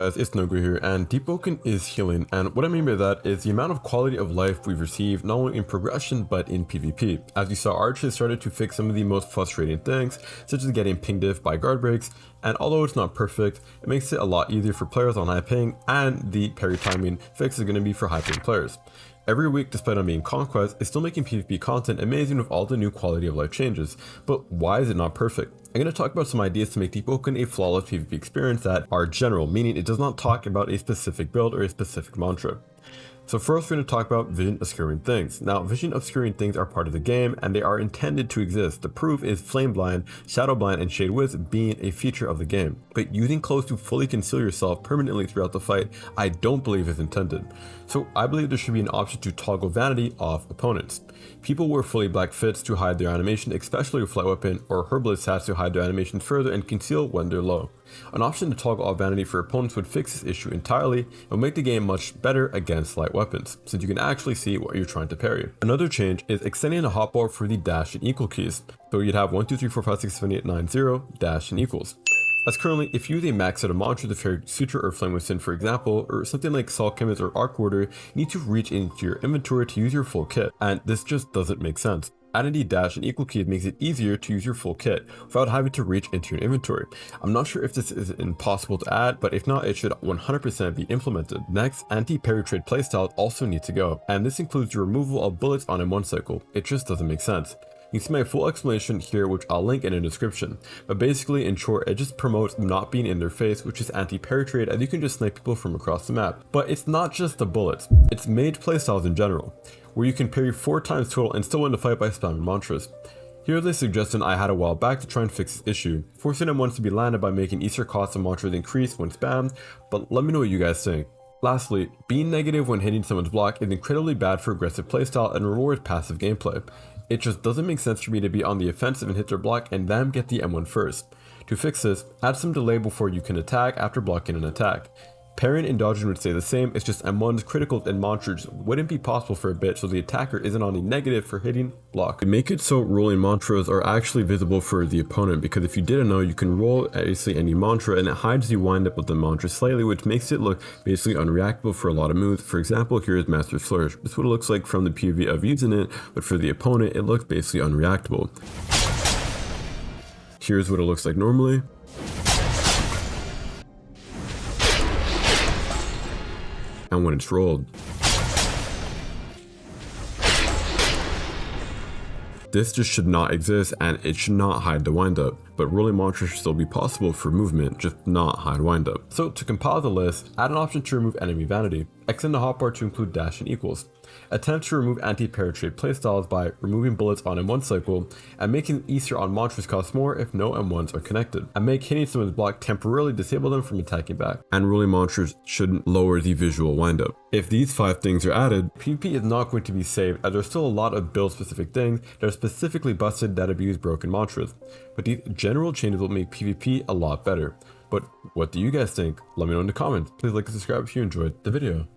guys, it's Nogo here, and Deepwoken is healing, and what I mean by that is the amount of quality of life we've received not only in progression but in PvP. As you saw, archers started to fix some of the most frustrating things, such as getting ping diff by guard breaks, and although it's not perfect, it makes it a lot easier for players on high ping, and the parry timing fix is going to be for high ping players. Every week, despite on being Conquest, is still making PvP content amazing with all the new quality of life changes, but why is it not perfect? I'm going to talk about some ideas to make Deepwoken a flawless PvP experience that are general, meaning it does not talk about a specific build or a specific mantra. So first, we're going to talk about vision obscuring things. Now, vision obscuring things are part of the game, and they are intended to exist. The proof is flame blind, shadow blind, and shade wisp being a feature of the game. But using clothes to fully conceal yourself permanently throughout the fight, I don't believe is intended. So I believe there should be an option to toggle vanity off opponents. People wear fully black fits to hide their animation, especially with flight weapon or herbalist hats to hide their animation further and conceal when they're low. An option to toggle off vanity for opponents would fix this issue entirely and would make the game much better against light weapons, since you can actually see what you're trying to parry. Another change is extending the hotbar for the dash and equal keys. So you'd have 1, 2, 3, 4, 5, 6, 7, 8, 9, 0, dash and equals. As currently, if you use a max set of mantras to parry Suture or Flame Within, for example, or something like Salt Chemist or Arc Warder, you need to reach into your inventory to use your full kit, and this just doesn't make sense. Adding the dash and equal keys makes it easier to use your full kit without having to reach into your inventory. I'm not sure if this is impossible to add, but if not, it should 100% be implemented. Next, anti-parry trade playstyles also need to go, and this includes the removal of bullets on M1 cycle. It just doesn't make sense. You can see my full explanation here, which I'll link in the description. But basically, in short, it just promotes not being in their face, which is anti-parry trade, as you can just snipe people from across the map. But it's not just the bullets, it's mage playstyles in general, where you can parry 4 times total and still win the fight by spamming mantras. Here's a suggestion I had a while back to try and fix this issue, forcing M1s to be landed by making Easter costs of mantras increase when spammed, but let me know what you guys think. Lastly, being negative when hitting someone's block is incredibly bad for aggressive playstyle and rewards passive gameplay. It just doesn't make sense for me to be on the offensive and hit their block and then get the M1 first. To fix this, add some delay before you can attack after blocking an attack. Parrying and dodging would stay the same, it's just M1's critical and mantras wouldn't be possible for a bit, so the attacker isn't on the negative for hitting block. To make it so rolling mantras are actually visible for the opponent, because if you didn't know, you can roll basically any mantra and it hides the wind up of the mantra slightly, which makes it look basically unreactable for a lot of moves. For example, here is Master's Flourish. This is what it looks like from the POV of using it, but for the opponent, it looks basically unreactable. Here's what it looks like normally. And when it's rolled. This just should not exist, and it should not hide the windup, but rolling mantra should still be possible for movement, just not hide windup. So to compile the list, add an option to remove enemy vanity, extend the hotbar to include dash and equals. Attempt to remove anti-parry trade playstyles by removing bullets on M1 cycle and making Easter on mantras cost more if no M1s are connected, and make hitting someone's block temporarily disable them from attacking back. And rolling mantras shouldn't lower the visual windup. If these 5 things are added, PvP is not going to be saved, as there's still a lot of build specific things that are specifically busted that abuse broken mantras. But these general changes will make PvP a lot better. But what do you guys think? Let me know in the comments. Please like and subscribe if you enjoyed the video.